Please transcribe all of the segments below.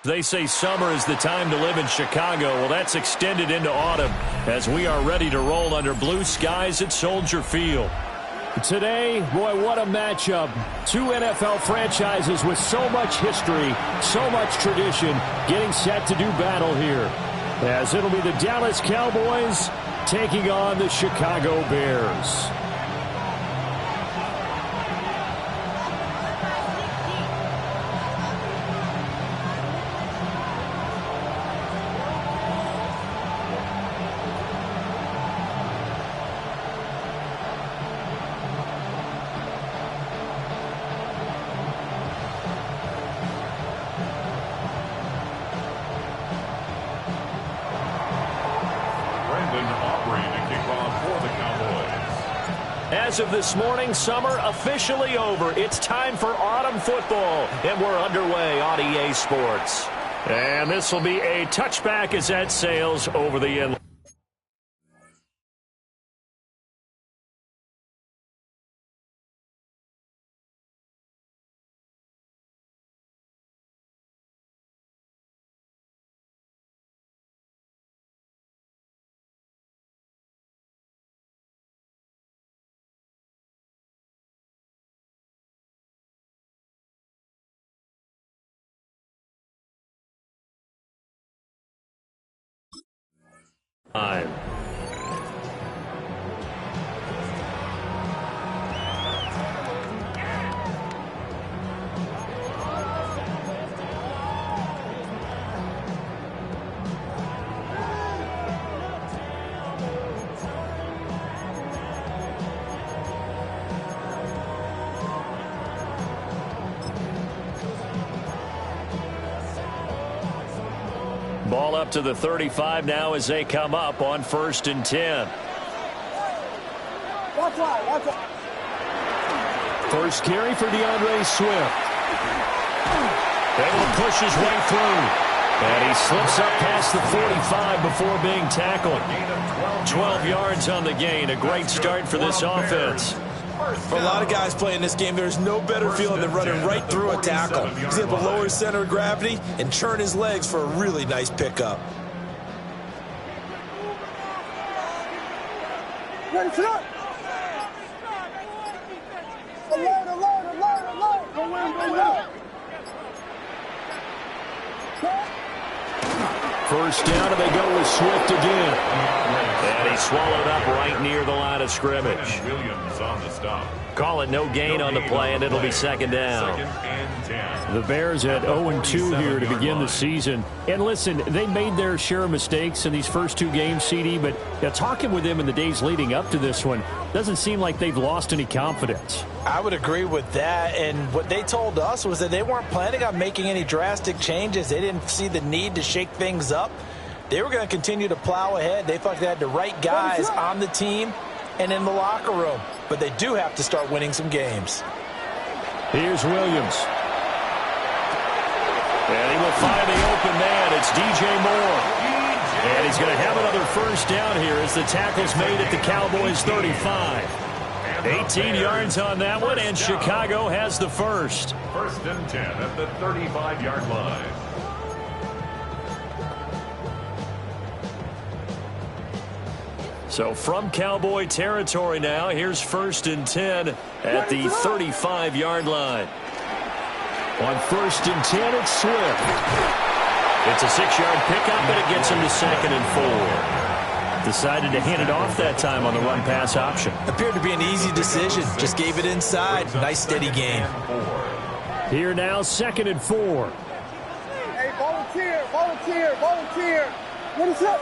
They say summer is the time to live in Chicago. Well, that's extended into autumn as we are ready to roll under blue skies at Soldier Field. Today, boy, what a matchup. Two NFL franchises with so much history, so much tradition, getting set to do battle here. As it'll be the Dallas Cowboys taking on the Chicago Bears. As of this morning, summer officially over. It's time for autumn football, and we're underway on EA Sports. And this will be a touchback as that sails over the inlet. Time. Ball up to the 35 now as they come up on 1st and 10. First carry for DeAndre Swift. Able to push his way through. And he slips up past the 45 before being tackled. 12 yards on the gain. A great start for this offense. For a lot of guys playing this game, there's no better feeling than running right through a tackle. He's able to lower his center of gravity and churn his legs for a really nice pickup. First down, and they go with Swift again. And he swallowed up right near the line of scrimmage. Williams on the stop. Call it no gain on the play, and it'll be second down. The Bears at 0-2 here to begin the season. And listen, they made their share of mistakes in these first two games, CD, but talking with them in the days leading up to this one, doesn't seem like they've lost any confidence. I would agree with that, and what they told us was that they weren't planning on making any drastic changes. They didn't see the need to shake things up. They were going to continue to plow ahead. They felt they had the right guys on the team and in the locker room, but they do have to start winning some games. Here's Williams. And he will find the open man. It's DJ Moore. And he's going to have another first down here as the tackle's made at the Cowboys' 35. 18 yards on that one, and Chicago has the first. 1st and 10 at the 35-yard line. So from Cowboy territory now, here's 1st and 10 at the 35-yard line. On 1st and 10, it's Swift. It's a 6-yard pickup, but it gets him to 2nd and 4. Decided to hand it off that time on the run-pass option. Appeared to be an easy decision. Just gave it inside. Nice, steady gain. Here now, 2nd and 4. Hey, volunteer. What is up?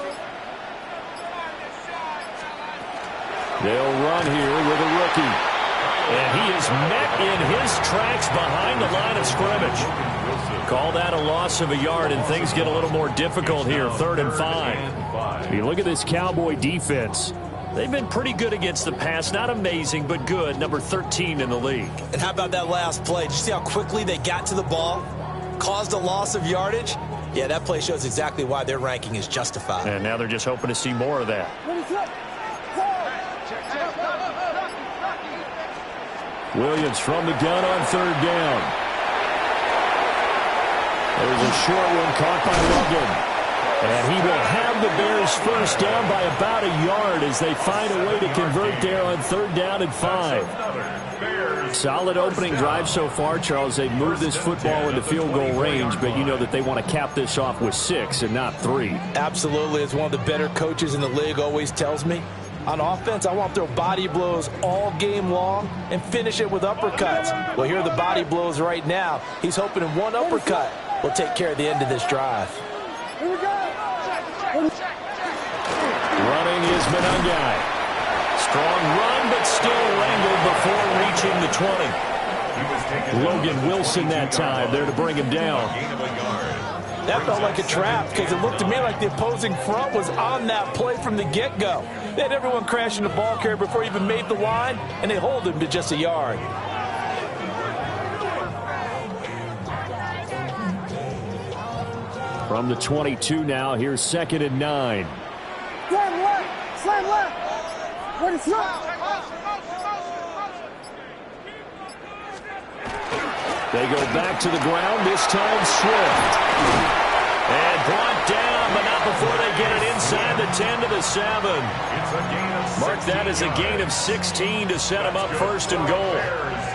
They'll run here with a rookie. And he is met in his tracks behind the line of scrimmage. Call that a loss of a yard, and things get a little more difficult here, 3rd and 5. You look at this Cowboy defense. They've been pretty good against the pass. Not amazing, but good. Number 13 in the league. And how about that last play? Did you see how quickly they got to the ball? Caused a loss of yardage? Yeah, that play shows exactly why their ranking is justified. And now they're just hoping to see more of that. Williams from the gun on 3rd down. There's a short one caught by Logan. And he will have the Bears first down by about a yard as they find a way to convert there on 3rd down and 5. Solid opening drive so far, Charles. They've moved this football into field goal range, but you know that they want to cap this off with 6 and not 3. Absolutely. As one of the better coaches in the league always tells me, on offense, I want to throw body blows all game long and finish it with uppercuts. Well, here are the body blows right now. He's hoping in one uppercut will take care of the end of this drive. Running is Monangai. Strong run, but still wrangled before reaching the 20. Logan Wilson that time there to bring him down. That felt like a trap because it looked to me like the opposing front was on that play from the get-go. They had everyone crashing the ball carrier before he even made the line, and they hold him to just a yard. From the 22 now, here's 2nd and 9. Slam left! Slam left! What is up? They go back to the ground, this time Swift. And brought down, but not before they get it inside the 10 to the 7. Mark that as a gain of 16 to set them up 1st and goal.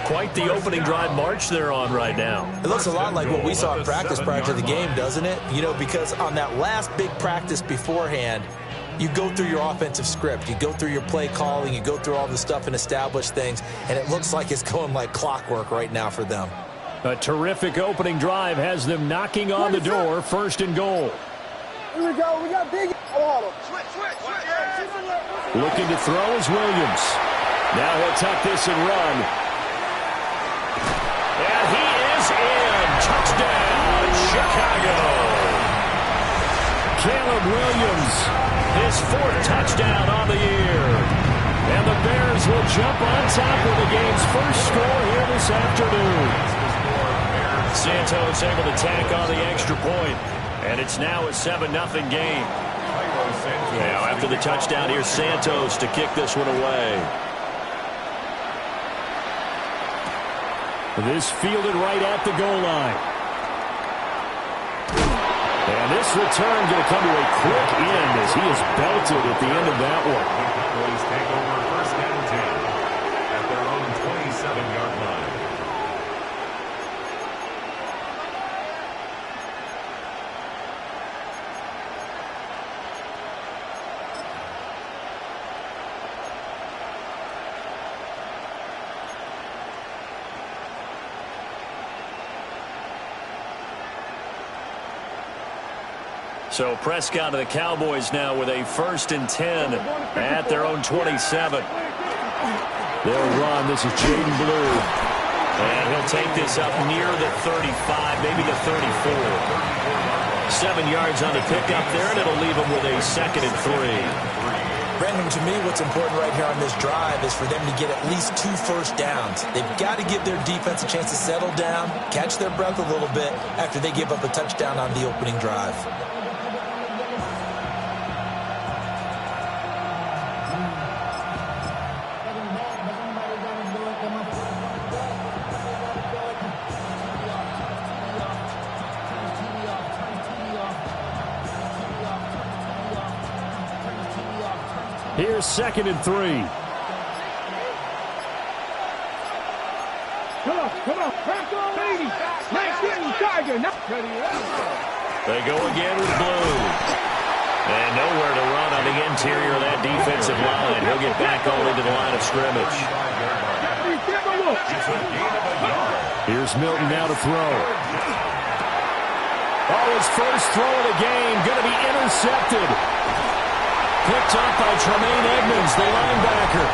Quite the opening drive march they're on right now. It looks a lot like what we saw in practice prior to the game, doesn't it? You know, because on that last big practice beforehand, you go through your offensive script. You go through your play calling. You go through all the stuff and establish things. And it looks like it's going like clockwork right now for them. A terrific opening drive has them knocking on the door, 1st and goal. Here we go. We got big. Looking to throw is Williams. Now he'll tuck this and run. And he is in. Touchdown, Chicago. Caleb Williams, his 4th touchdown on the year. And the Bears will jump on top with the game's first score here this afternoon. Santos able to tack on the extra point, and it's now a 7-0 game. Now after the touchdown, here's Santos to kick this one away. This fielded right at the goal line. And this return going to come to a quick end as he is belted at the end of that one. Cowboys take over 1st and 10 at their own 27-yard line. So Prescott of the Cowboys now with a 1st and 10 at their own 27. They'll run. This is Jaden Blue. And he'll take this up near the 35, maybe the 34. 7 yards on the pickup there, and it'll leave him with a 2nd and 3. Brendan, to me, what's important right here on this drive is for them to get at least 2 first downs. They've got to give their defense a chance to settle down, catch their breath a little bit after they give up a touchdown on the opening drive. Here's 2nd and 3. Come on. Back on, lady. Next in, Tiger. They go again with Blue. And nowhere to run on the interior of that defensive line. He'll get back all into the line of scrimmage. Here's Milton now to throw. Oh, his first throw of the game going to be intercepted. Picked up by Tremaine Edmonds, the linebacker.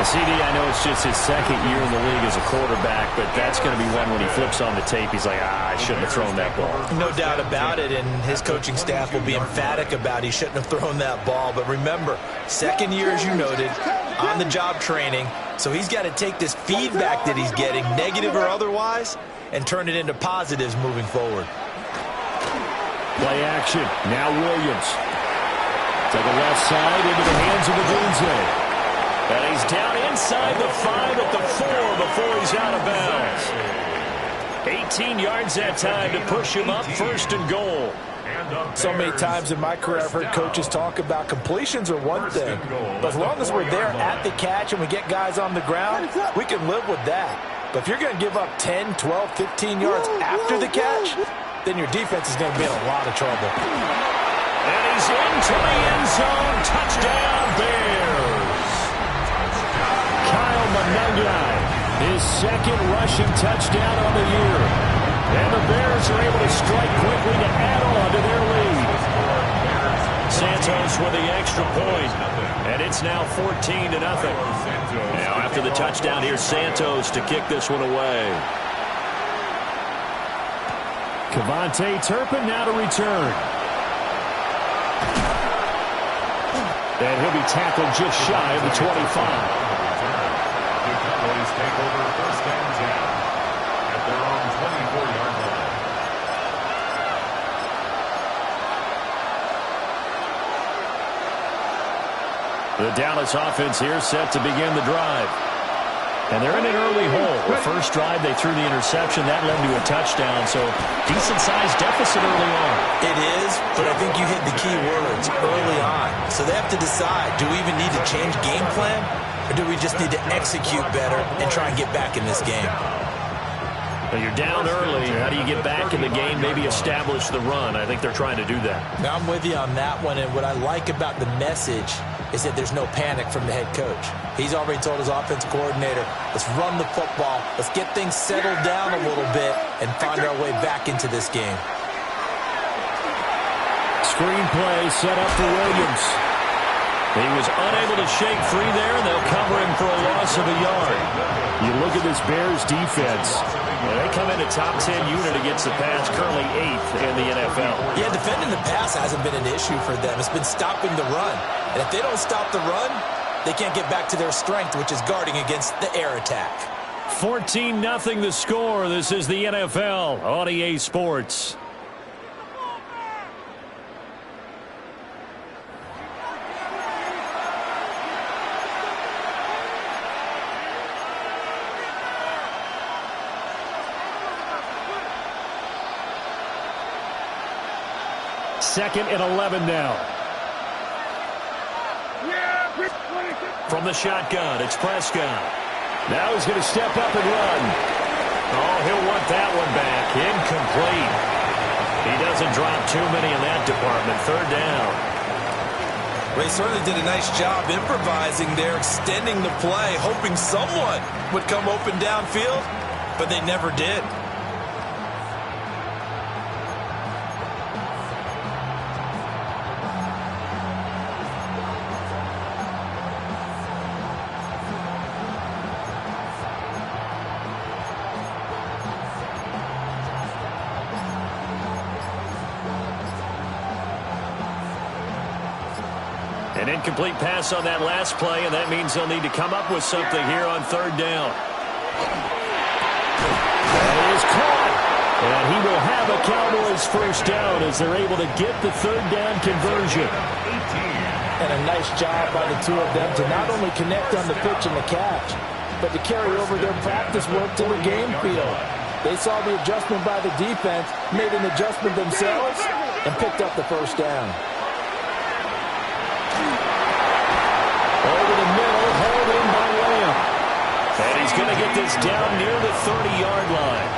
CD, I know it's just his 2nd year in the league as a quarterback, but that's going to be one when he flips on the tape, he's like, I shouldn't have thrown that ball. No doubt about it, and his coaching staff will be emphatic about he shouldn't have thrown that ball. But remember, 2nd year, as you noted, on-the-job training, so he's got to take this feedback that he's getting, negative or otherwise, and turn it into positives moving forward. Play action. Now Williams. To the left side, into the hands of the Dunze. And he's down inside the 5 at the 4 before he's out of bounds. 18 yards that time to push him up, 1st and goal. So many times in my career I've heard coaches talk about completions are one thing, but as long as we're there at the catch and we get guys on the ground, we can live with that. But if you're going to give up 10, 12, 15 yards after the catch, then your defense is going to be in a lot of trouble. And he's into the end zone. Touchdown, Bears. Kyle Monangai, his 2nd rushing touchdown on the year. And the Bears are able to strike quickly to add on to their lead. Santos with the extra point, and it's now 14-0. Now after the touchdown, here's Santos to kick this one away. Kevontae Turpin now to return. And he'll be tackled just shy of the 25. The Cowboys take over 1st and 10 at their own 24-yard line. The Dallas offense here set to begin the drive. And they're in an early hole. The first drive, they threw the interception. That led to a touchdown, so decent-sized deficit early on. It is, but I think you hit the key words, early on. So they have to decide, do we even need to change game plan, or do we just need to execute better and try and get back in this game? Well, you're down early. How do you get back in the game, maybe establish the run? I think they're trying to do that. Now, I'm with you on that one, and what I like about the message is that there's no panic from the head coach. He's already told his offensive coordinator, let's run the football, let's get things settled down a little bit and find our way back into this game. Screen play set up for Williams. He was unable to shake free there, and they'll cover him for a loss of a yard. You look at this Bears defense. They come in a top 10 unit against the pass, currently 8th in the NFL. Yeah, defending the pass hasn't been an issue for them. It's been stopping the run. And if they don't stop the run, they can't get back to their strength, which is guarding against the air attack. 14-0 the score. This is the NFL on EA Sports. Second and 11 now. From the shotgun, it's Prescott. Now he's going to step up and run. Oh, he'll want that one back. Incomplete. He doesn't drop too many in that department. 3rd down. Well, he certainly did a nice job improvising there, extending the play, hoping someone would come open downfield, but they never did. An incomplete pass on that last play, and that means they'll need to come up with something here on 3rd down. That is caught. And he will have a Cowboys 1st down as they're able to get the 3rd down conversion. And a nice job by the two of them to not only connect on the pitch and the catch, but to carry over their practice work to the game field. They saw the adjustment by the defense, made an adjustment themselves, and picked up the 1st down. Over the middle, held in by Lamb. And he's going to get this down near the 30-yard line.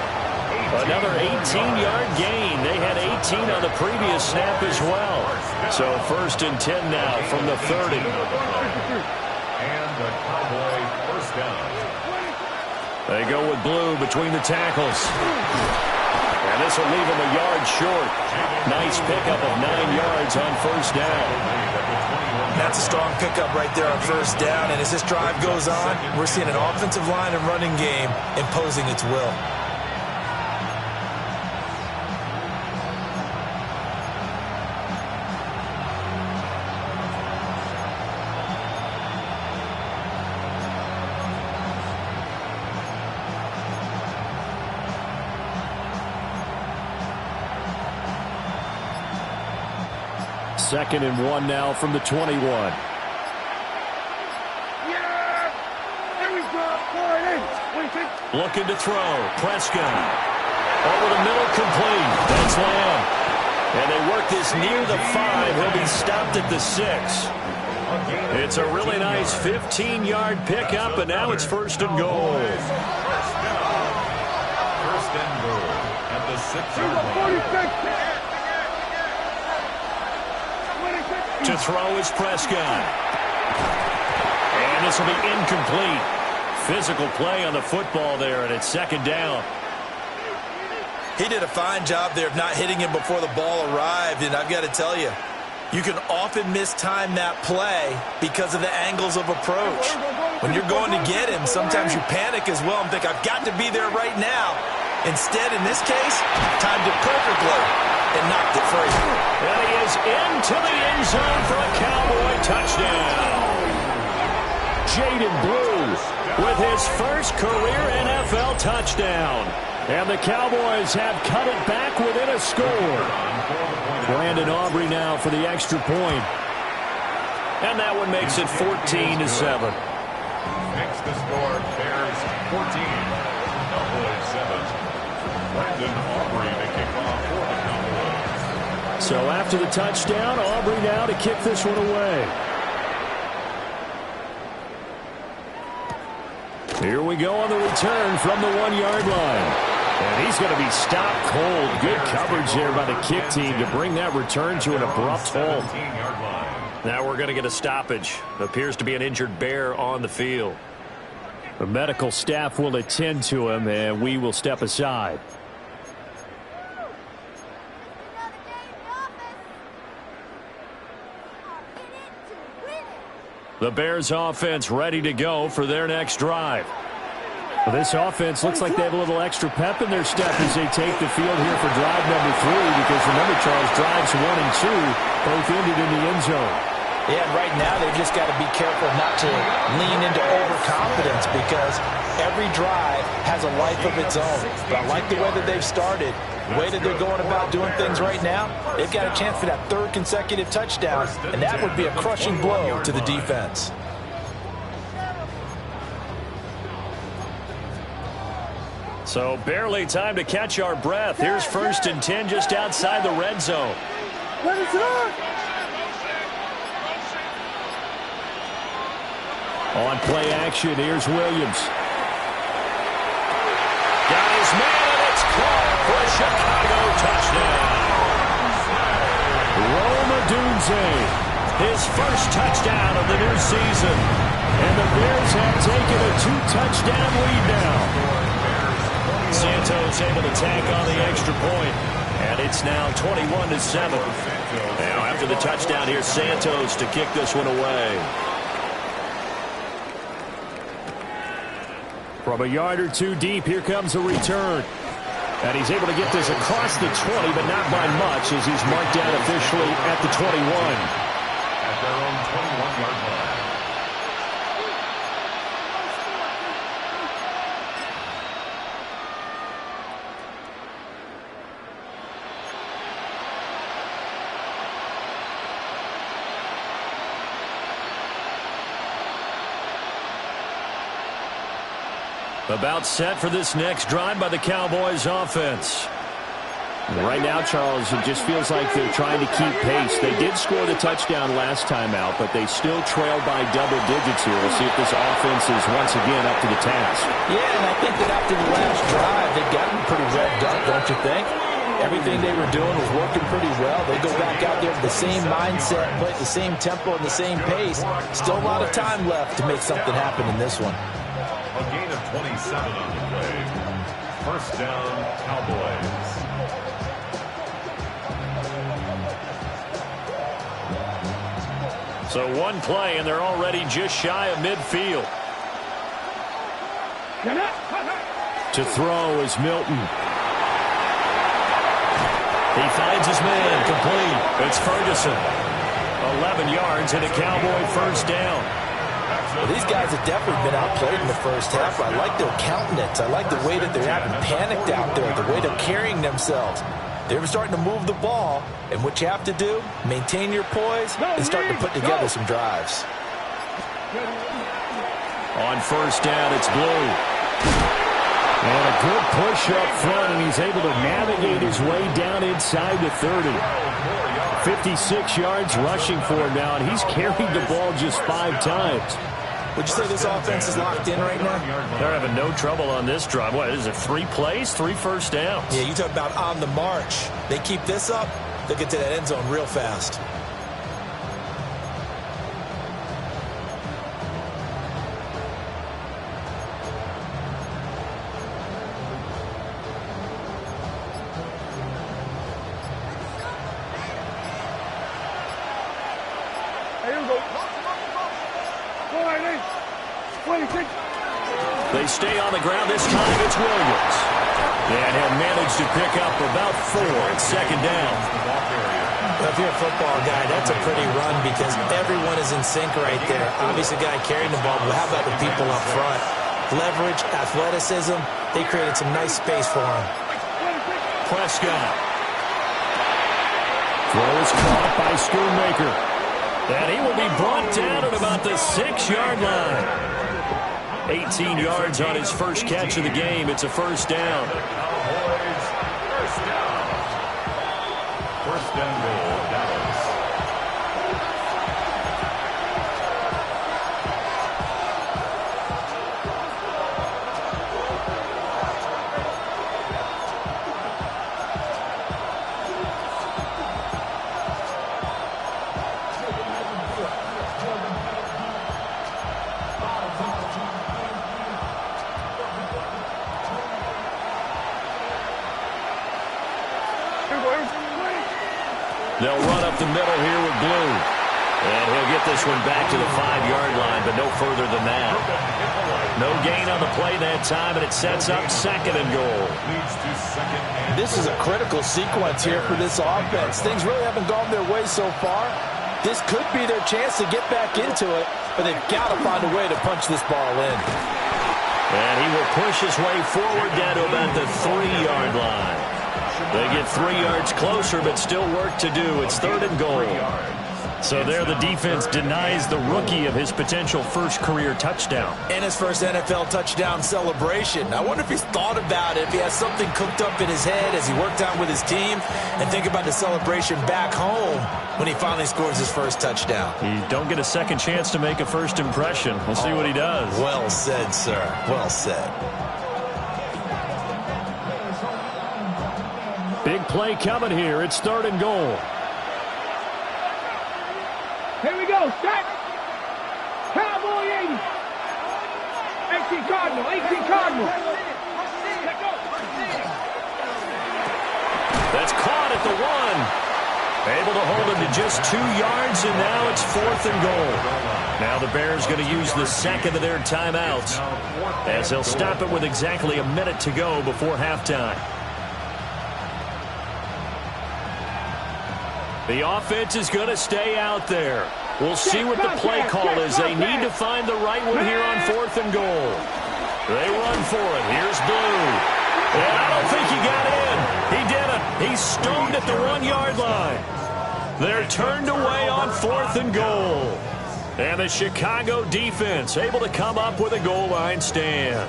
Another 18-yard gain. They had 18 on the previous snap as well. So 1st and 10 now from the 30. And the Cowboy 1st down. They go with blue between the tackles. And this will leave him a yard short. Nice pickup of 9 yards on 1st down. That's a strong pickup right there on 1st down. And as this drive goes on, we're seeing an offensive line and running game imposing its will. Second and 1 now from the 21. Looking to throw. Prescott. Over the middle, complete. That's Lamb. And they work this near the 5. He'll be stopped at the 6. It's a really nice 15-yard pickup, and now it's 1st and goal. First and goal at the 6-yard line. To throw is Prescott. And this will be incomplete. Physical play on the football there, and it's 2nd down. He did a fine job there of not hitting him before the ball arrived, and I've got to tell you, you can often mistime that play because of the angles of approach. When you're going to get him, sometimes you panic as well and think, I've got to be there right now. Instead, in this case, timed it perfectly and knocked it free. And he is into the end zone for a Cowboy touchdown. Jaden Blue with his first career NFL touchdown. And the Cowboys have cut it back within a score. Brandon Aubrey now for the extra point. And that one makes it 14-7. Makes the score Bears 14, Cowboys 7. Brandon Aubrey to kick off for the Cowboys. So after the touchdown, Aubrey now to kick this one away. Here we go on the return from the 1-yard line. And he's going to be stopped cold. Good coverage there by the kick team to bring that return to an abrupt halt. Now we're going to get a stoppage. Appears to be an injured Bear on the field. The medical staff will attend to him, and we will step aside. The Bears offense ready to go for their next drive. Well, this offense looks like they have a little extra pep in their step as they take the field here for drive number 3, because remember, Charles, drives 1 and 2 both ended in the end zone. Yeah, and right now they've just got to be careful not to lean into overconfidence, because every drive has a life of its own. But I like the way that they've started, the way that they're going about doing things right now. They've got a chance for that 3rd consecutive touchdown, and that would be a crushing blow to the defense. So barely time to catch our breath. Here's 1st and 10 just outside the red zone. On play action, here's Williams. Got his man, and it's caught for a Chicago touchdown. Rome Odunze, his first touchdown of the new season. And the Bears have taken a 2-touchdown lead now. Santos able to tack on the extra point, and it's now 21-7. Now after the touchdown, here's Santos to kick this one away. From a yard or 2 deep, here comes a return. And he's able to get this across the 20, but not by much, as he's marked down officially at the 21. At their own 21-yard line. About set for this next drive by the Cowboys offense. Right now, Charles, it just feels like they're trying to keep pace. They did score the touchdown last time out, but they still trail by double digits here. We'll see if this offense is once again up to the task. Yeah, and I think that after the last drive, they've gotten pretty revved up, don't you think? Everything they were doing was working pretty well. They go back out there with the same mindset, play at the same tempo and the same pace. Still a lot of time left to make something happen in this one. A gain of 27 on the play. First down, Cowboys. So one play, and they're already just shy of midfield. To throw is Milton. He finds his man, complete. It's Ferguson. 11 yards and a Cowboy first down. Well, these guys have definitely been outplayed in the first half. I like their countenance. I like the way that they're having panicked out there, the way they're carrying themselves. They're starting to move the ball, and what you have to do, maintain your poise and start to put together some drives. On first down, it's Blue. And a good push up front, and he's able to navigate his way down inside the 30. 56 yards rushing for him now, and he's carried the ball just 5 times. Would you say this offense is locked in right now? They're having no trouble on this drive. What is it, 3 plays, 3 first downs? Yeah, you talk about on the march. They keep this up, they'll get to that end zone real fast. They stay on the ground. This time it's Williams. And he'll manage to pick up about 4 at second down. If you're a football guy, that's a pretty run because everyone is in sync right there. Obviously, the guy carrying the ball, but how about the people up front? Leverage, athleticism, they created some nice space for him. Prescott. Throw is caught by Schoonmaker. And he will be brought down at about the 6-yard line. 18 yards on his first catch of the game. It's a first down. First down goal, Dallas. They'll run up the middle here with Blue. And he'll get this one back to the 5-yard line, but no further than that. No gain on the play that time, and it sets up second and goal. This is a critical sequence here for this offense. Things really haven't gone their way so far. This could be their chance to get back into it, but they've got to find a way to punch this ball in. And he will push his way forward down to about the 3-yard line. They get 3 yards closer, but still work to do. It's third and goal. So there the defense denies the rookie of his potential first career touchdown. And his first NFL touchdown celebration. I wonder if he's thought about it, if he has something cooked up in his head as he worked out with his team, and think about the celebration back home when he finally scores his first touchdown. You don't get a second chance to make a first impression. We'll see what he does. Well said, sir. Well said. Big play coming here. It's third and goal. Here we go. Set. Cowboy 80. 18 Cardinal. 18 Cardinal. Let go. That's caught at the 1. Able to hold him to just 2 yards, and now it's fourth and goal. Now the Bears going to use the second of their timeouts as they'll stop it with exactly a minute to go before halftime. The offense is going to stay out there. We'll see what the play call is. They need to find the right one here on fourth and goal. They run for it. Here's Blue. And I don't think he got in. He didn't. He's stoned at the 1-yard line. They're turned away on fourth and goal. And the Chicago defense able to come up with a goal line stand.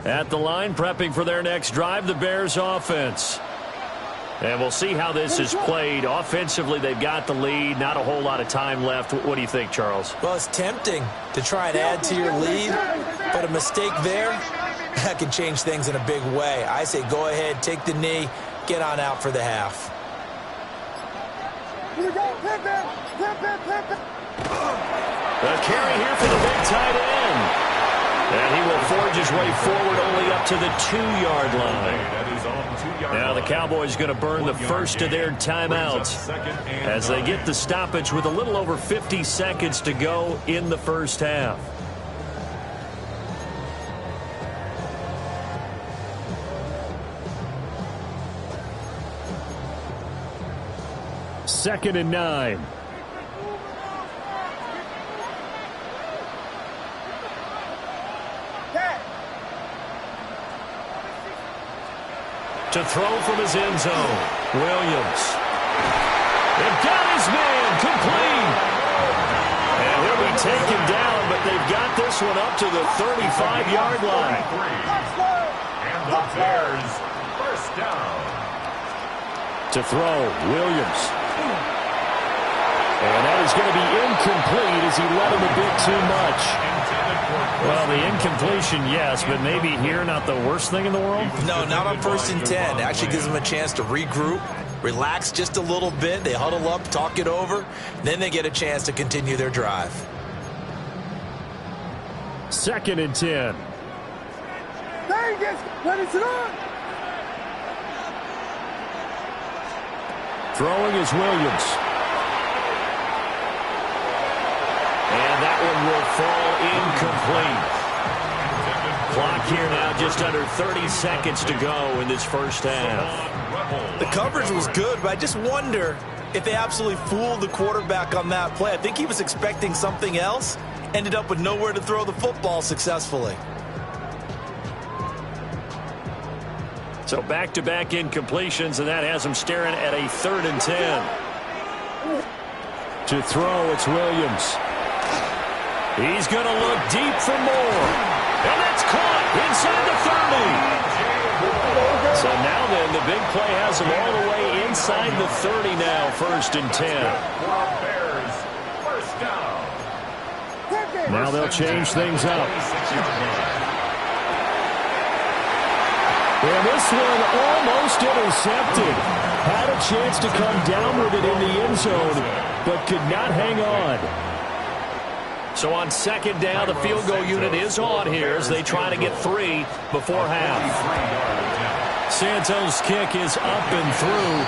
At the line, prepping for their next drive, the Bears offense. And we'll see how this is played. Offensively, they've got the lead. Not a whole lot of time left. What do you think, Charles? Well, it's tempting to try and add to your lead, but a mistake there, that can change things in a big way. I say go ahead, take the knee, get on out for the half. Here we go. A carry here for the big tight end. And he will forge his way forward only up to the 2-yard line. Now the Cowboys going to burn the first of their timeouts as they get the stoppage with a little over 50 seconds to go in the first half. Second and 9. To throw from his end zone. Williams. They've got his man complete. And he'll be taken down, but they've got this one up to the 35-yard line. And the Bears first down. To throw, Williams. And that is going to be incomplete as he let him a bit too much. Well, the incompletion, yes, but maybe here not the worst thing in the world? No, not on 1st and 10. Actually gives them a chance to regroup, relax just a little bit. They huddle up, talk it over. Then they get a chance to continue their drive. 2nd and 10. Vegas, let it on. Throwing is Williams. And that one will fall incomplete. Clock here now just under 30 seconds to go in this first half. The coverage was good, but I just wonder if they absolutely fooled the quarterback on that play. I think he was expecting something else, ended up with nowhere to throw the football successfully. So back-to-back incompletions, and that has him staring at a 3rd and 10. To throw, it's Williams. He's going to look deep for more. And that's caught inside the 30. So now then, the big play has him all the way inside the 30 now, 1st and 10. Bears first down. Now they'll change things up. And this one almost intercepted. Had a chance to come down with it in the end zone, but could not hang on. So on 2nd down, the field goal unit is on here as they try to get 3 before half. Santos' kick is up and through,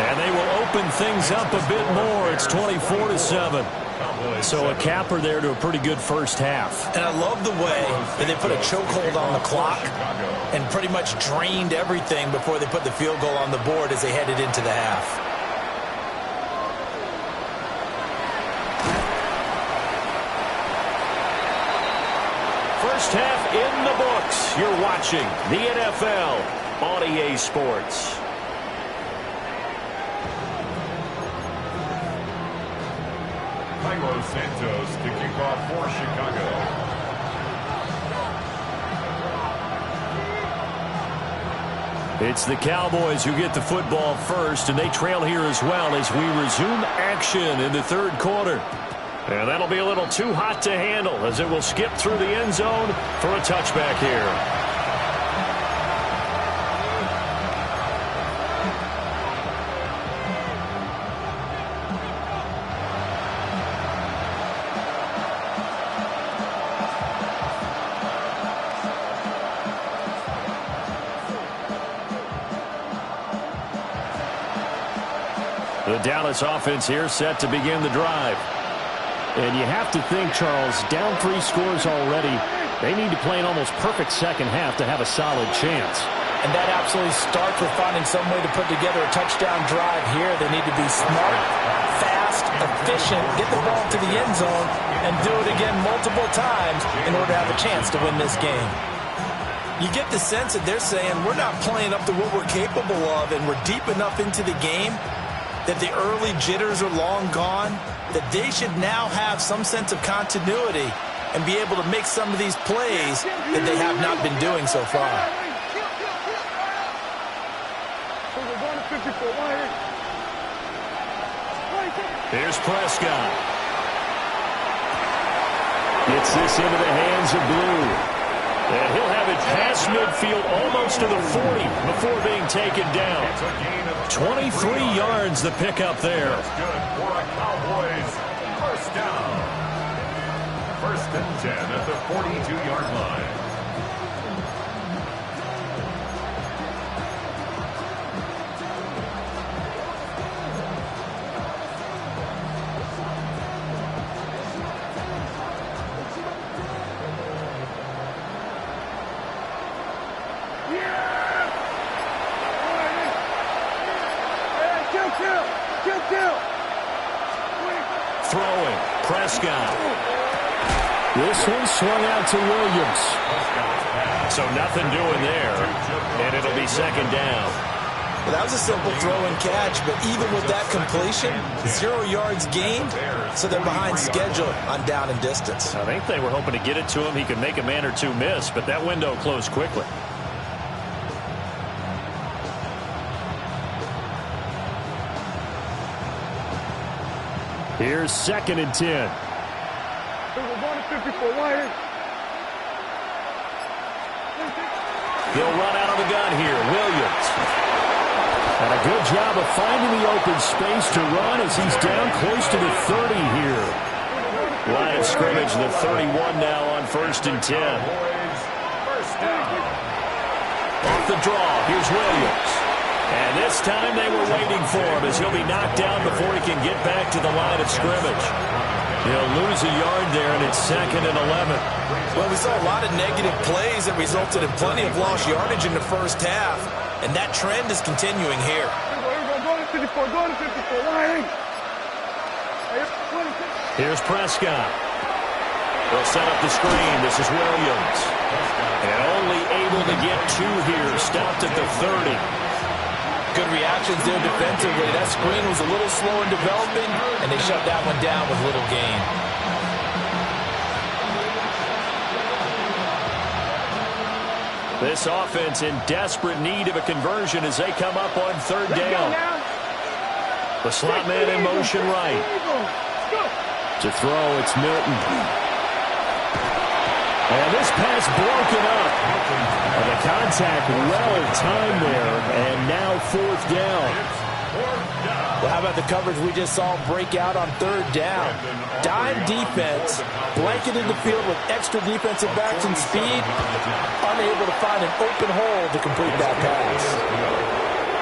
and they will open things up a bit more. It's 24-7. So a capper there to a pretty good first half. And I love the way that they put a chokehold on the clock and pretty much drained everything before they put the field goal on the board as they headed into the half. First half in the books. You're watching the NFL on EA Sports. Carlos Santos to kick off for Chicago. It's the Cowboys who get the football first, and they trail here as well as we resume action in the 3rd quarter. And that'll be a little too hot to handle as it will skip through the end zone for a touchback here. The Dallas offense here set to begin the drive. And you have to think, Charles, down 3 scores already. They need to play an almost perfect second half to have a solid chance. And that absolutely starts with finding some way to put together a touchdown drive here. They need to be smart, fast, efficient, get the ball to the end zone, and do it again multiple times in order to have a chance to win this game. You get the sense that they're saying we're not playing up to what we're capable of, and we're deep enough into the game that the early jitters are long gone, that they should now have some sense of continuity and be able to make some of these plays that they have not been doing so far. Here's Prescott. Gets this into the hands of Blue. And he'll have it past midfield almost to the 40 before being taken down. 23 yards the pickup there. Good for a Cowboys first down. 1st and 10 at the 42-yard line. Throwing, Prescott. This one swung out to Williams. So nothing doing there, and it'll be second down. Well, that was a simple throw and catch, but even with that completion, 0 yards gained, so they're behind schedule on down and distance. I think they were hoping to get it to him. He could make a man or two miss, but that window closed quickly. Here's 2nd and 10. He'll run out of the gun here. Williams. And a good job of finding the open space to run as he's down close to the 30 here. Line of scrimmage, the 31 now on 1st and 10. Off the draw, here's Williams. And this time they were waiting for him as he'll be knocked down before he can get back to the line of scrimmage. He'll lose a yard there, and it's 2nd and 11. Well, we saw a lot of negative plays that resulted in plenty of lost yardage in the first half, and that trend is continuing here. Here's Prescott. They'll set up the screen. This is Williams. And only able to get 2 here. Stopped at the 30. Good reactions there defensively. That screen was a little slow in developing, and they shut that one down with little gain. This offense in desperate need of a conversion as they come up on 3rd down. The slot man in motion right. To throw, it's Milton. And this pass broken up. And the contact well timed there, and now 4th down. Well, how about the coverage we just saw break out on 3rd down? Dime defense, blanketed the field with extra defensive backs and speed, unable to find an open hole to complete that pass.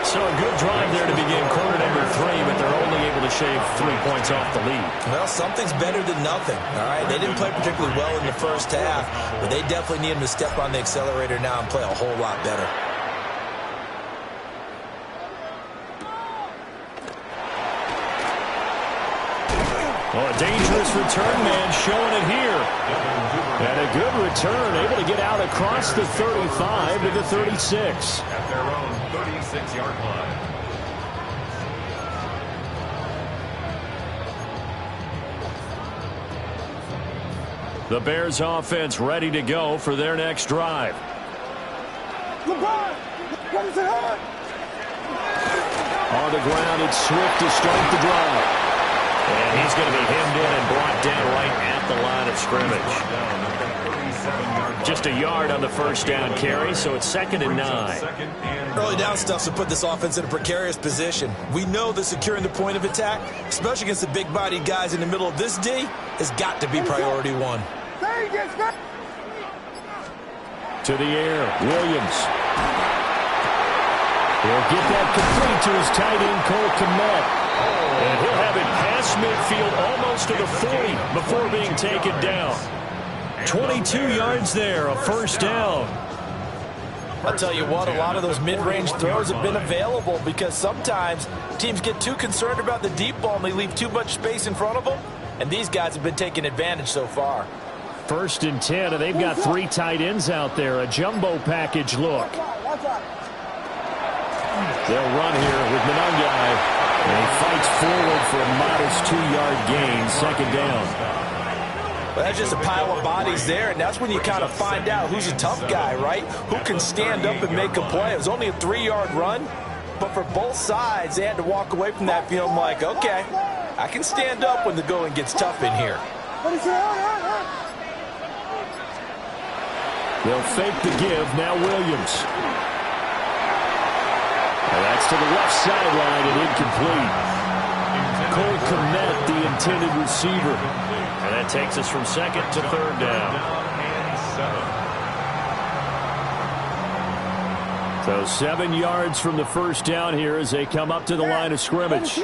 So a good drive there to begin quarter number 3, but they're only able to shave 3 points off the lead. Well, something's better than nothing, all right? They didn't play particularly well in the first half, but they definitely need them to step on the accelerator now and play a whole lot better. Well, a dangerous return man showing it here. And a good return, able to get out across the 35 to the 36. At their own 36-yard line. The Bears offense ready to go for their next drive. On the ground, it's Swift to start the drive. And he's going to be hemmed in and brought down right at the line of scrimmage. Just a yard on the first down carry, so it's 2nd and 9. Early down stuff's to put this offense in a precarious position. We know that securing the point of attack, especially against the big-bodied guys in the middle of this D, has got to be priority 1. To the air, Williams. He'll get that complete to his tight end, Cole Kmet. And he'll have it past midfield almost to the 40 before being taken down. 22 yards there, a first down. I'll tell you what, a lot of those mid-range throws have been available because sometimes teams get too concerned about the deep ball and they leave too much space in front of them, and these guys have been taking advantage so far. 1st and 10, and they've got 3 tight ends out there, a jumbo package look. They'll run here with Monangai, and he fights forward for a modest 2-yard gain, 2nd down. Well, that's just a pile of bodies there, and that's when you kind of find out who's a tough guy, right? Who can stand up and make a play. It was only a 3-yard run, but for both sides, they had to walk away from that feeling like, okay, I can stand up when the going gets tough in here. They'll fake the give, now Williams. And that's to the left sideline and incomplete. Cole Kmet, the intended receiver. And that takes us from 2nd to 3rd down. So 7 yards from the first down here as they come up to the line of scrimmage.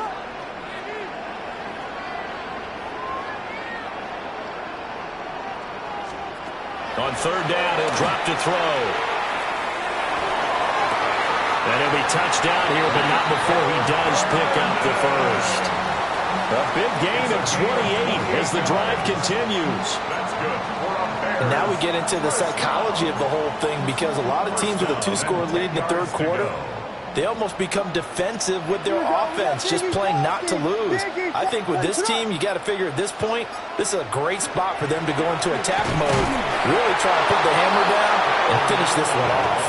On 3rd down, he'll drop to throw. And he'll be touched down here, but not before he does pick up the first. A big gain of 28 as the drive continues. That's good. And now we get into the psychology of the whole thing, because a lot of teams with a 2-score lead in the third quarter, they almost become defensive with their offense, just playing not to lose. I think with this team, you got to figure at this point, this is a great spot for them to go into attack mode, really try to put the hammer down and finish this one off.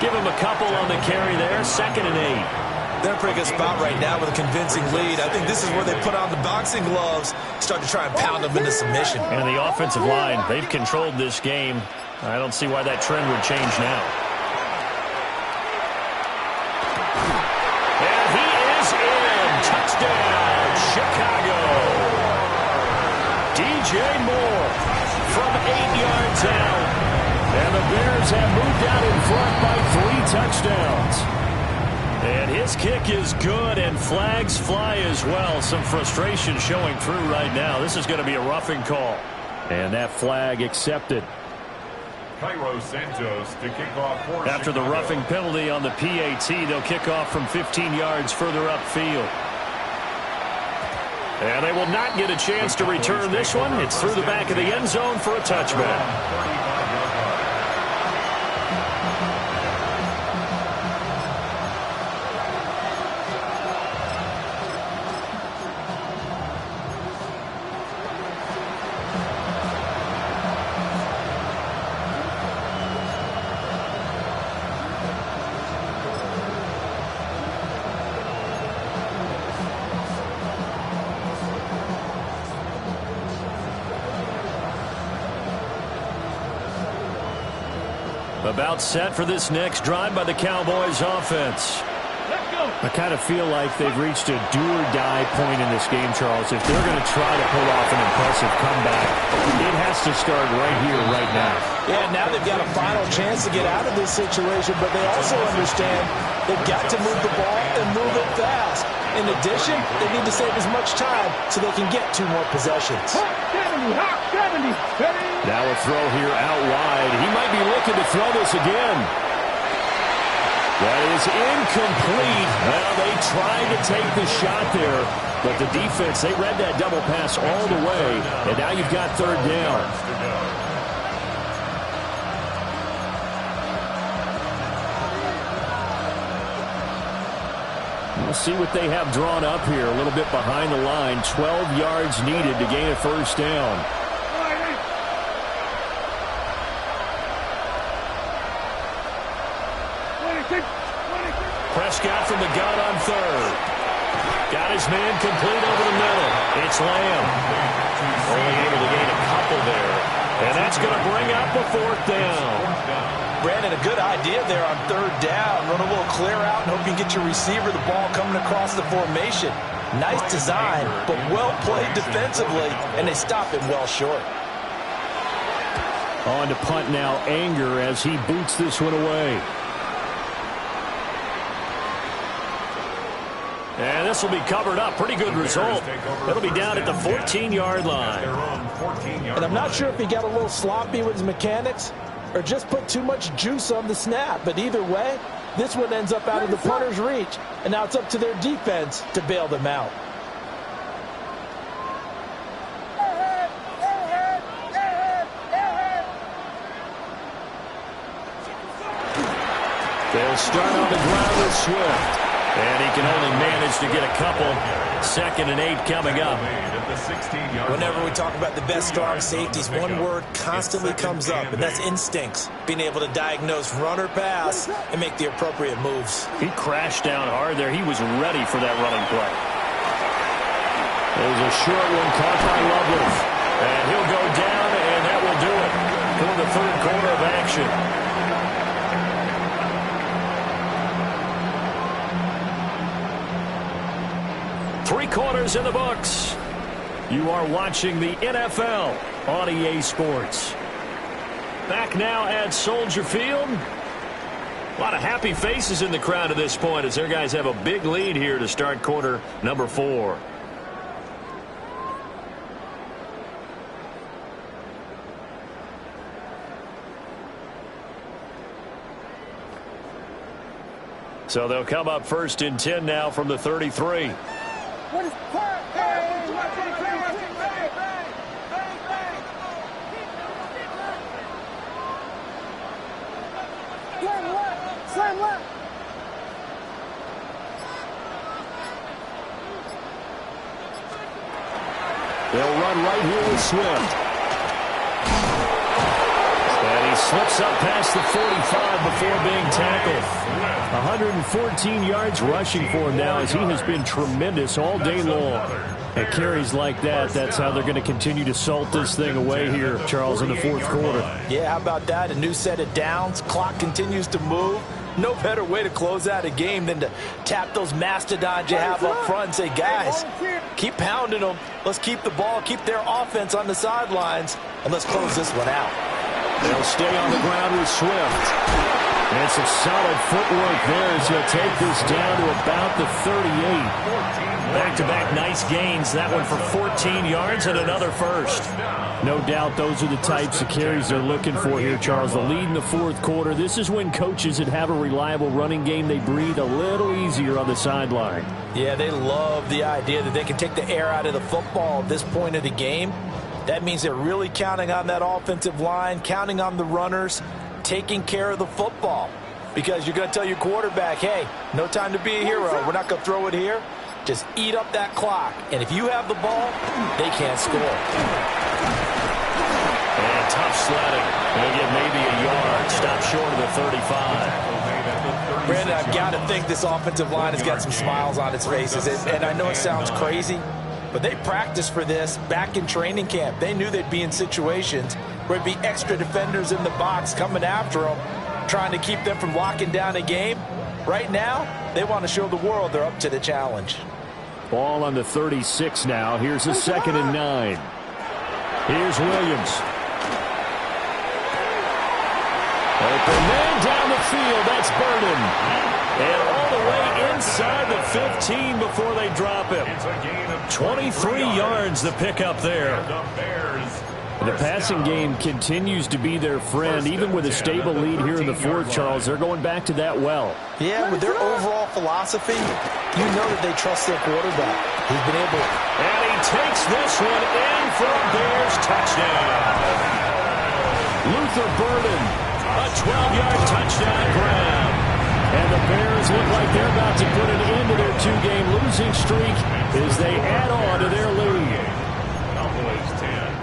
Give him a couple on the carry there, 2nd and 8. They're in a pretty good spot right now with a convincing lead. I think this is where they put on the boxing gloves, start to try and pound them into submission. And the offensive line, they've controlled this game. I don't see why that trend would change now. And he is in. Touchdown, Chicago. DJ Moore from 8 yards out. And the Bears have moved out in front by 3 touchdowns. And his kick is good, and flags fly as well. Some frustration showing through right now. This is going to be a roughing call. And that flag accepted. Cairo Santos to kick off for After the roughing penalty on the PAT, they'll kick off from 15 yards further upfield. And they will not get a chance to return this one. It's through the back of the end zone for a touchback. About set for this next drive by the Cowboys offense. I kind of feel like they've reached a do-or-die point in this game, Charles. If they're going to try to pull off an impressive comeback, it has to start right here, right now. Yeah, now they've got a final chance to get out of this situation, but they also understand they've got to move the ball and move it fast. In addition, they need to save as much time so they can get 2 more possessions. 70, 70, ready? Now a throw here out wide. He might be looking to throw this again. That is incomplete. Well, they tried to take the shot there, but the defense, they read that double pass all the way, and now you've got 3rd down. We'll see what they have drawn up here. A little bit behind the line. 12 yards needed to gain a 1st down. Prescott from the gun on 3rd. Got his man complete over the middle. It's Lamb. Only able to gain a couple there. And that's going to bring up a 4th down. Brandon, a good idea there on 3rd down. Run a little clear out and hope you get your receiver the ball coming across the formation. Nice design, but well played defensively, and they stop him well short. On to punt now, Anger, as he boots this one away. And this will be covered up. Pretty good result. It'll be down at the 14-yard line. And I'm not sure if he got a little sloppy with his mechanics or just put too much juice on the snap. But either way, this one ends up out of the punter's reach. And now it's up to their defense to bail them out. They'll start on the ground with Swift. And he can only manage to get a couple. 2nd and 8 coming up. Whenever we talk about the best strong safeties, one word constantly comes up, and that's instincts. Being able to diagnose run or pass and make the appropriate moves. He crashed down hard there. He was ready for that running play. There's a short one caught by Lovelace. And he'll go down, and that will do it for the 3rd quarter of action. 3 quarters in the books. You are watching the NFL on EA Sports. Back now at Soldier Field. A lot of happy faces in the crowd at this point as their guys have a big lead here to start quarter number 4. So they'll come up 1st and 10 now from the 33. What is fire? Slam left. They'll run right here with Swift. And he slips up past the 45 before being tackled. 114 yards rushing for him now as he has been tremendous all day long. At carries like that, that's how they're going to continue to salt this thing away here, Charles, in the fourth quarter. Yeah, how about that? A new set of downs. Clock continues to move. No better way to close out a game than to tap those mastodons you have up front and say, guys, keep pounding them. Let's keep the ball, keep their offense on the sidelines, and let's close this one out. They'll stay on the ground with Swift. And some solid footwork there as he'll take this down to about the 38. Back-to-back nice gains. That one for 14 yards and another first. No doubt those are the types of carries they're looking for here, Charles. The lead in the fourth quarter. This is when coaches that have a reliable running game, they breathe a little easier on the sideline. Yeah, they love the idea that they can take the air out of the football at this point of the game. That means they're really counting on that offensive line, counting on the runners, taking care of the football. Because you're going to tell your quarterback, hey, no time to be a hero. We're not going to throw it here. Just eat up that clock. And if you have the ball, they can't score. And tough sledding. They'll get maybe a yard. Stop short of the 35. Brandon, I've got to think this offensive line has got some smiles on its faces. And I know it sounds crazy, but they practiced for this back in training camp. They knew they'd be in situations where there'd be extra defenders in the box coming after them, trying to keep them from locking down a game. Right now, they want to show the world they're up to the challenge. Ball on the 36 now. Here's a 2nd and 9. Here's Williams. Open man down the field. That's Burden. And all the way inside the 15 before they drop him. 23 yards the pickup there. The passing game continues to be their friend. Even with a stable lead here in the fourth, Charles, they're going back to that well. Yeah, with their overall philosophy, you know that they trust their quarterback. He's been able to... And he takes this one in for a Bears touchdown. Luther Burden, a 12-yard touchdown grab. And the Bears look like they're about to put an end to their two-game losing streak as they add on to their lead. Cowboys 10.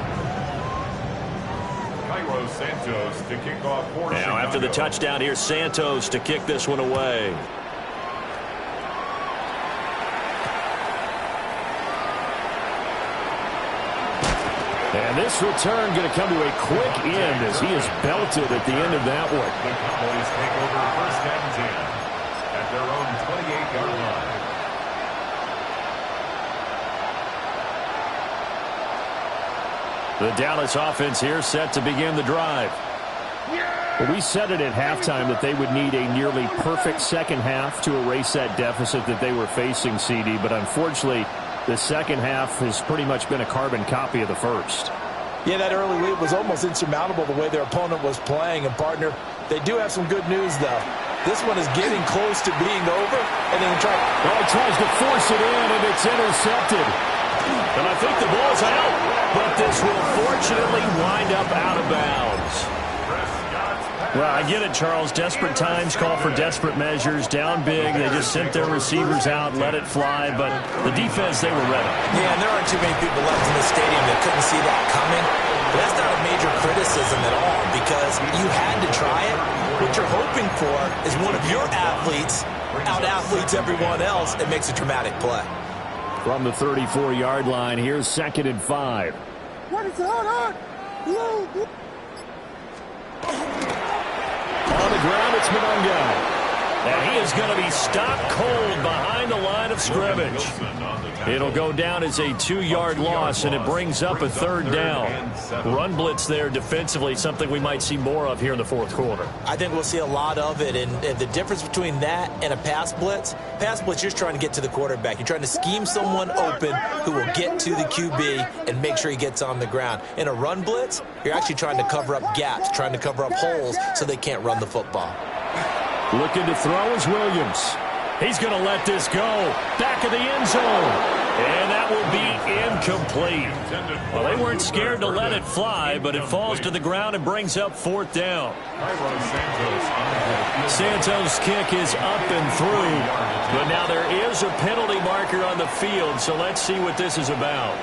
Santos to kick off for now after the touchdown, here's Santos to kick this one away. And this return going to come to a quick end as he is belted at the end of that one. The Cowboys take over 1st and 10 at their own 28-yard line. The Dallas offense here set to begin the drive. Well, we said it at halftime that they would need a nearly perfect second half to erase that deficit that they were facing, CD. But unfortunately, the second half has pretty much been a carbon copy of the first. Yeah, that early lead was almost insurmountable the way their opponent was playing. And, partner, they do have some good news, though. This one is getting close to being over. And then he tries to force it in, and it's intercepted. And I think the ball's out. But this will fortunately wind up out of bounds. Well, I get it, Charles. Desperate times call for desperate measures. Down big, they just sent their receivers out, let it fly. But the defense, they were ready. Yeah, and there aren't too many people left in the stadium that couldn't see that coming. But that's not a major criticism at all because you had to try it. What you're hoping for is one of your athletes out-athletes everyone else and makes a dramatic play. From the 34-yard line, here's 2nd and 5. What is it? Hold on. On the ground, it's Mononga. And he is going to be stopped cold behind the line of scrimmage. It'll go down as a 2-yard loss, and it brings up a 3rd down. Run blitz there defensively, something we might see more of here in the fourth quarter. I think we'll see a lot of it, and the difference between that and a pass blitz, you're just trying to get to the quarterback. You're trying to scheme someone open who will get to the QB and make sure he gets on the ground. In a run blitz, you're actually trying to cover up gaps, trying to cover up holes so they can't run the football. Looking to throw is Williams. He's going to let this go. Back of the end zone. And that will be incomplete. Well, they weren't scared to let it fly, but it falls to the ground and brings up 4th down. Santos' kick is up and through, but now there is a penalty marker on the field, so let's see what this is about.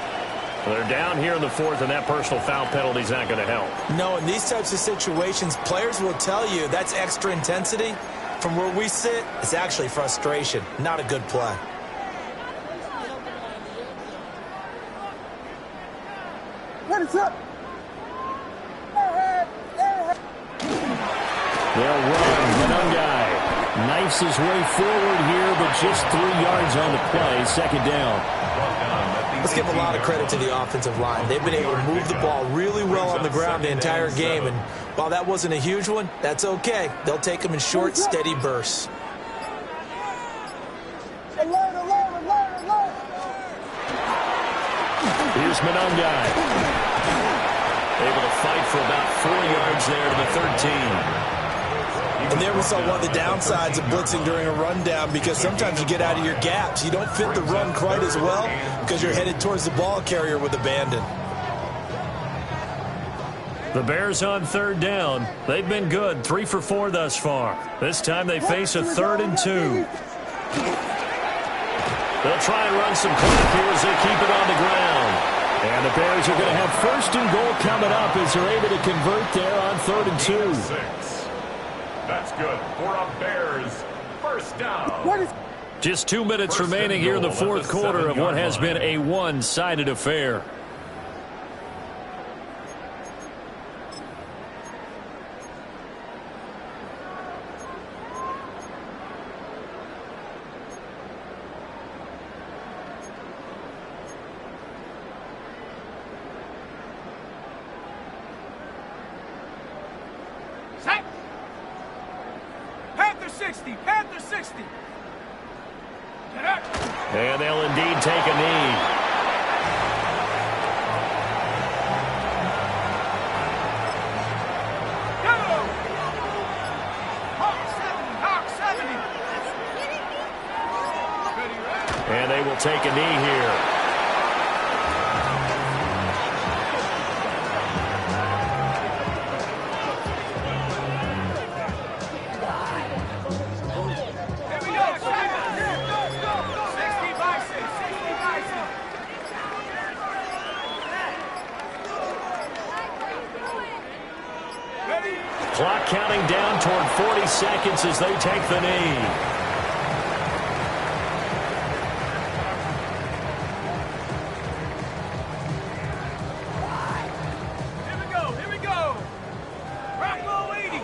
Well, they're down here in the 4th, and that personal foul penalty is not going to help. No, in these types of situations, players will tell you that's extra intensity. From where we sit, it's actually frustration, not a good play. They'll run. Manungai knifes his way forward here, but just 3 yards on the play. 2nd down. Let's give a lot of credit to the offensive line. They've been able to move the ball really well on the ground the entire game, and while that wasn't a huge one, that's okay. They'll take them in short, steady bursts. Here's Manungai. Able to fight for about 4 yards there to the 13. And there we saw one of the downsides of blitzing during a rundown, because sometimes you get out of your gaps. You don't fit the run quite as well because you're headed towards the ball carrier with abandon. The Bears on 3rd down. They've been good, 3 for 4 thus far. This time they face a 3rd and 2. They'll try and run some clock here as they keep it on the ground. And the Bears are going to have 1st and goal coming up as they're able to convert there on 3rd and 2. That's good for a Bears 1st down. Just 2 minutes remaining here in the 4th quarter of what has been a one-sided affair. Panther 60. And they'll indeed take a knee. Hawk 70. And they will take a knee here. Clock counting down toward 40 seconds as they take the knee. Here we go. Rocco 80.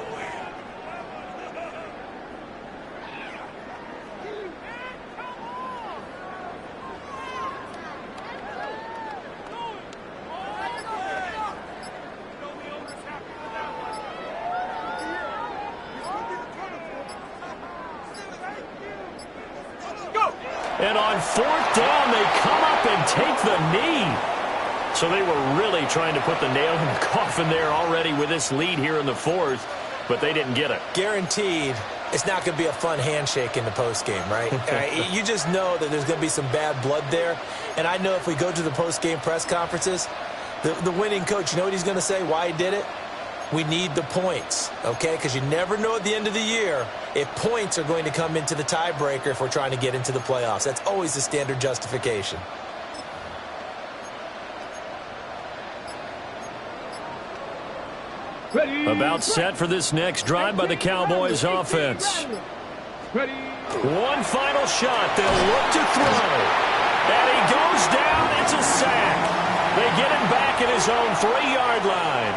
And on 4th down, they come up and take the knee. So they were really trying to put the nail in the coffin there already with this lead here in the 4th, but they didn't get it. Guaranteed, it's not going to be a fun handshake in the postgame, right? You just know that there's going to be some bad blood there. And I know if we go to the postgame press conferences, the winning coach, you know what he's going to say, why he did it? We need the points, okay? Because you never know at the end of the year if points are going to come into the tiebreaker if we're trying to get into the playoffs. That's always the standard justification. About set for this next drive by the Cowboys offense. One final shot. They'll look to throw. And he goes down. It's a sack. They get him back at his own 3-yard line.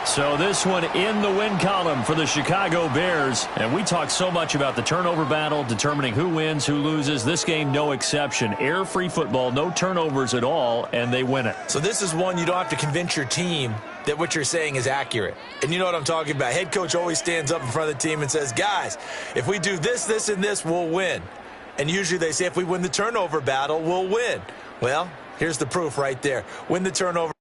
So this one in the win column for the Chicago Bears. And we talk so much about the turnover battle, determining who wins, who loses. This game, no exception. Error-free football, no turnovers at all, and they win it. So this is one you don't have to convince your team that what you're saying is accurate. And you know what I'm talking about. Head coach always stands up in front of the team and says, guys, if we do this, this, and this, we'll win. And usually they say if we win the turnover battle, we'll win. Well, here's the proof right there. Win the turnover.